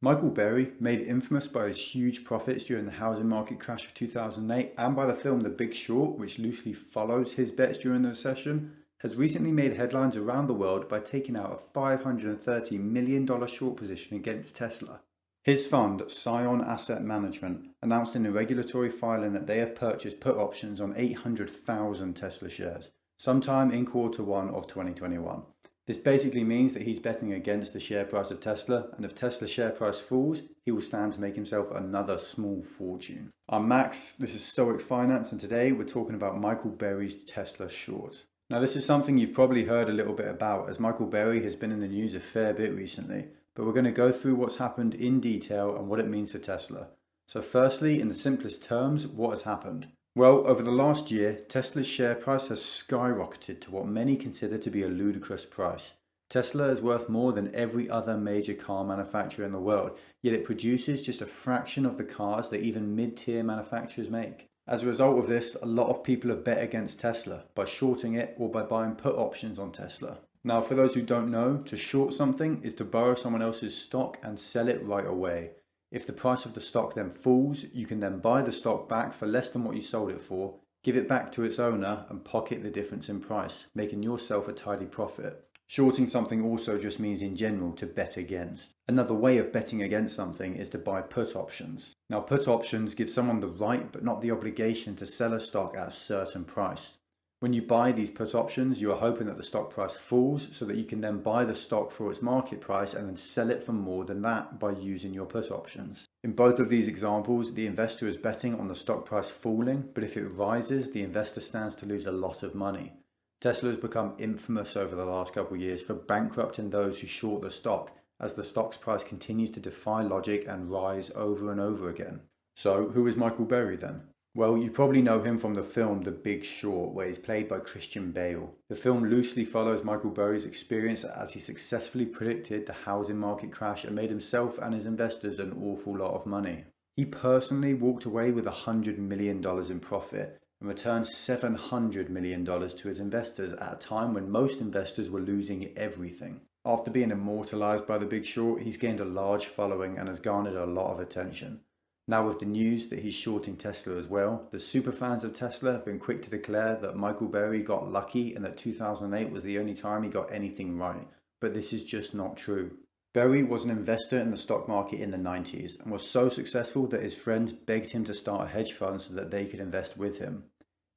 Michael Burry, made infamous by his huge profits during the housing market crash of 2008 and by the film The Big Short, which loosely follows his bets during the recession, has recently made headlines around the world by taking out a $530 million short position against Tesla. His fund, Scion Asset Management, announced in a regulatory filing that they have purchased put options on 800,000 Tesla shares, sometime in Q1 of 2021. This basically means that he's betting against the share price of Tesla, and if Tesla's share price falls, he will stand to make himself another small fortune. I'm Max, this is Stoic Finance, and today we're talking about Michael Burry's Tesla short. Now this is something you've probably heard a little bit about, as Michael Burry has been in the news a fair bit recently, but we're going to go through what's happened in detail and what it means for Tesla. So firstly, in the simplest terms, what has happened? Well, over the last year, Tesla's share price has skyrocketed to what many consider to be a ludicrous price. Tesla is worth more than every other major car manufacturer in the world, yet it produces just a fraction of the cars that even mid-tier manufacturers make. As a result of this, a lot of people have bet against Tesla by shorting it or by buying put options on Tesla. Now, for those who don't know, to short something is to borrow someone else's stock and sell it right away. If the price of the stock then falls, you can then buy the stock back for less than what you sold it for, give it back to its owner and pocket the difference in price, making yourself a tidy profit. Shorting something also just means in general to bet against. Another way of betting against something is to buy put options. Now put options give someone the right but not the obligation to sell a stock at a certain price. When you buy these put options, you are hoping that the stock price falls so that you can then buy the stock for its market price and then sell it for more than that by using your put options. In both of these examples, the investor is betting on the stock price falling, but if it rises, the investor stands to lose a lot of money. Tesla has become infamous over the last couple of years for bankrupting those who short the stock, as the stock's price continues to defy logic and rise over and over again. So, who is Michael Burry then? Well, you probably know him from the film The Big Short, where he's played by Christian Bale. The film loosely follows Michael Burry's experience as he successfully predicted the housing market crash and made himself and his investors an awful lot of money. He personally walked away with $100 million in profit and returned $700 million to his investors at a time when most investors were losing everything. After being immortalized by The Big Short, he's gained a large following and has garnered a lot of attention. Now with the news that he's shorting Tesla as well, the superfans of Tesla have been quick to declare that Michael Burry got lucky and that 2008 was the only time he got anything right. But this is just not true. Burry was an investor in the stock market in the 90s and was so successful that his friends begged him to start a hedge fund so that they could invest with him.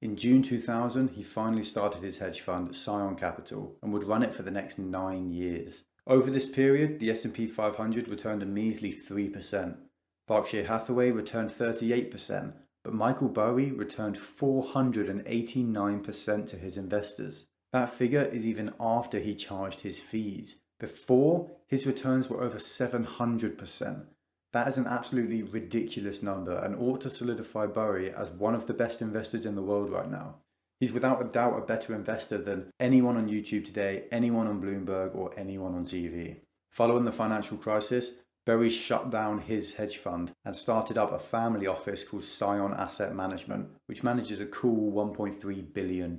In June 2000, he finally started his hedge fund, Scion Capital, and would run it for the next 9 years. Over this period, the S&P 500 returned a measly 3%. Berkshire Hathaway returned 38%, but Michael Burry returned 489% to his investors. That figure is even after he charged his fees. Before, his returns were over 700%. That is an absolutely ridiculous number and ought to solidify Burry as one of the best investors in the world right now. He's without a doubt a better investor than anyone on YouTube today, anyone on Bloomberg, or anyone on TV. Following the financial crisis, Burry shut down his hedge fund and started up a family office called Scion Asset Management, which manages a cool $1.3 billion.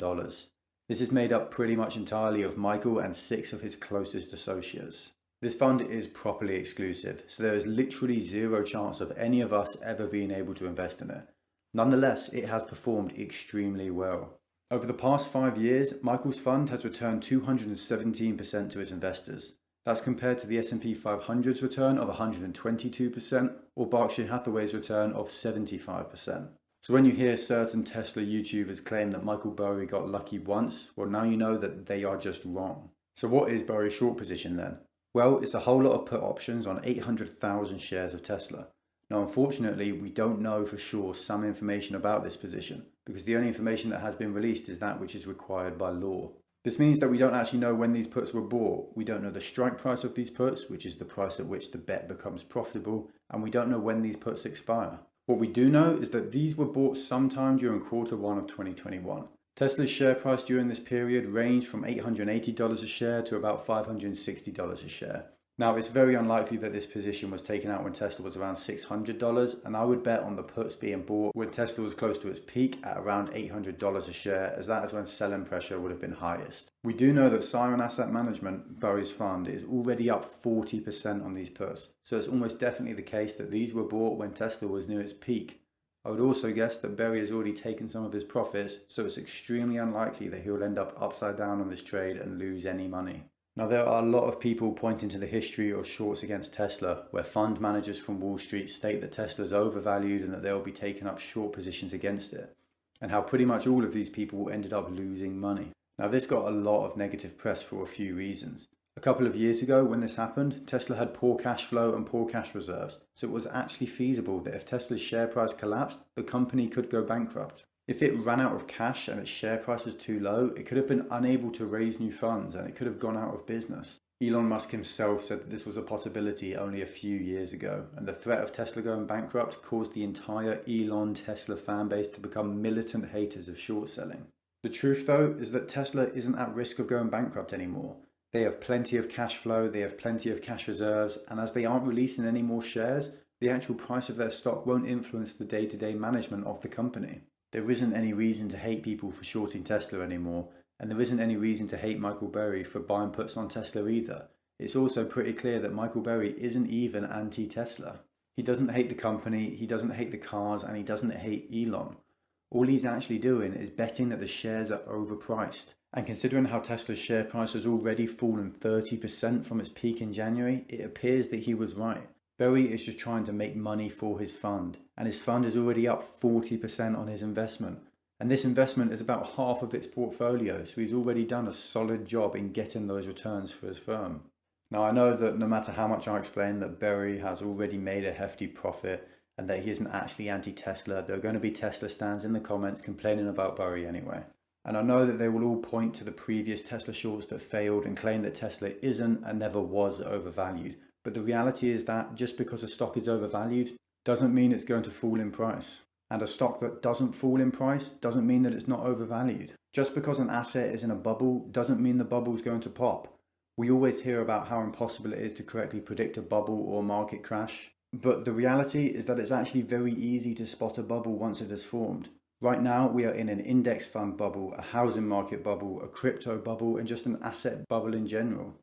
This is made up pretty much entirely of Michael and 6 of his closest associates. This fund is properly exclusive, so there is literally zero chance of any of us ever being able to invest in it. Nonetheless, it has performed extremely well. Over the past 5 years, Michael's fund has returned 217% to its investors. That's compared to the S&P 500's return of 122% or Berkshire Hathaway's return of 75%. So when you hear certain Tesla YouTubers claim that Michael Burry got lucky once, well now you know that they are just wrong. So what is Burry's short position then? Well, it's a whole lot of put options on 800,000 shares of Tesla. Now unfortunately, we don't know for sure some information about this position, because the only information that has been released is that which is required by law. This means that we don't actually know when these puts were bought, we don't know the strike price of these puts, which is the price at which the bet becomes profitable, and we don't know when these puts expire. What we do know is that these were bought sometime during Q1 of 2021. Tesla's share price during this period ranged from $880 a share to about $560 a share. Now, it's very unlikely that this position was taken out when Tesla was around $600, and I would bet on the puts being bought when Tesla was close to its peak at around $800 a share, as that is when selling pressure would have been highest. We do know that Scion Asset Management, Burry's fund, is already up 40% on these puts, so it's almost definitely the case that these were bought when Tesla was near its peak. I would also guess that Burry has already taken some of his profits, so it's extremely unlikely that he'll end up upside down on this trade and lose any money. Now, there are a lot of people pointing to the history of shorts against Tesla, where fund managers from Wall Street state that Tesla is overvalued and that they'll be taking up short positions against it, and how pretty much all of these people ended up losing money. Now, this got a lot of negative press for a few reasons. A couple of years ago when this happened, Tesla had poor cash flow and poor cash reserves, so it was actually feasible that if Tesla's share price collapsed, the company could go bankrupt. If it ran out of cash and its share price was too low, it could have been unable to raise new funds and it could have gone out of business. Elon Musk himself said that this was a possibility only a few years ago, and the threat of Tesla going bankrupt caused the entire Elon Tesla fanbase to become militant haters of short selling. The truth, though, is that Tesla isn't at risk of going bankrupt anymore. They have plenty of cash flow, they have plenty of cash reserves, and as they aren't releasing any more shares, the actual price of their stock won't influence the day-to-day management of the company. There isn't any reason to hate people for shorting Tesla anymore, and there isn't any reason to hate Michael Burry for buying puts on Tesla either. It's also pretty clear that Michael Burry isn't even anti-Tesla. He doesn't hate the company, he doesn't hate the cars, and he doesn't hate Elon. All he's actually doing is betting that the shares are overpriced. And considering how Tesla's share price has already fallen 30% from its peak in January, it appears that he was right. Burry is just trying to make money for his fund, and his fund is already up 40% on his investment. And this investment is about half of its portfolio, so he's already done a solid job in getting those returns for his firm. Now, I know that no matter how much I explain that Burry has already made a hefty profit and that he isn't actually anti-Tesla, there are going to be Tesla stands in the comments complaining about Burry anyway. And I know that they will all point to the previous Tesla shorts that failed and claim that Tesla isn't and never was overvalued. But the reality is that just because a stock is overvalued doesn't mean it's going to fall in price. And a stock that doesn't fall in price doesn't mean that it's not overvalued. Just because an asset is in a bubble doesn't mean the bubble's going to pop. We always hear about how impossible it is to correctly predict a bubble or market crash. But the reality is that it's actually very easy to spot a bubble once it has formed. Right now, we are in an index fund bubble, a housing market bubble, a crypto bubble, and just an asset bubble in general.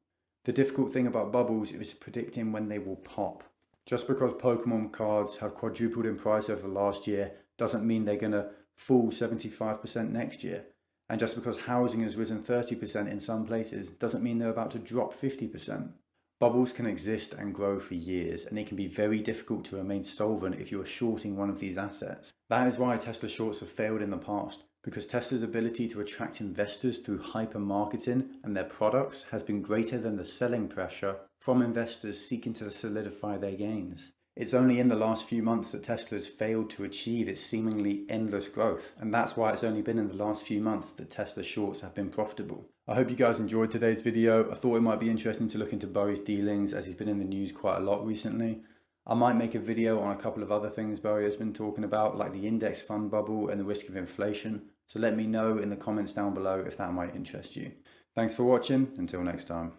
The difficult thing about bubbles is predicting when they will pop. Just because Pokemon cards have quadrupled in price over the last year doesn't mean they're going to fall 75% next year. And just because housing has risen 30% in some places doesn't mean they're about to drop 50%. Bubbles can exist and grow for years, and it can be very difficult to remain solvent if you are shorting one of these assets. That is why Tesla shorts have failed in the past, because Tesla's ability to attract investors through hyper-marketing and their products has been greater than the selling pressure from investors seeking to solidify their gains. It's only in the last few months that Tesla's failed to achieve its seemingly endless growth, and that's why it's only been in the last few months that Tesla shorts have been profitable. I hope you guys enjoyed today's video. I thought it might be interesting to look into Burry's dealings as he's been in the news quite a lot recently. I might make a video on a couple of other things Burry has been talking about, like the index fund bubble and the risk of inflation. So let me know in the comments down below if that might interest you. Thanks for watching. Until next time.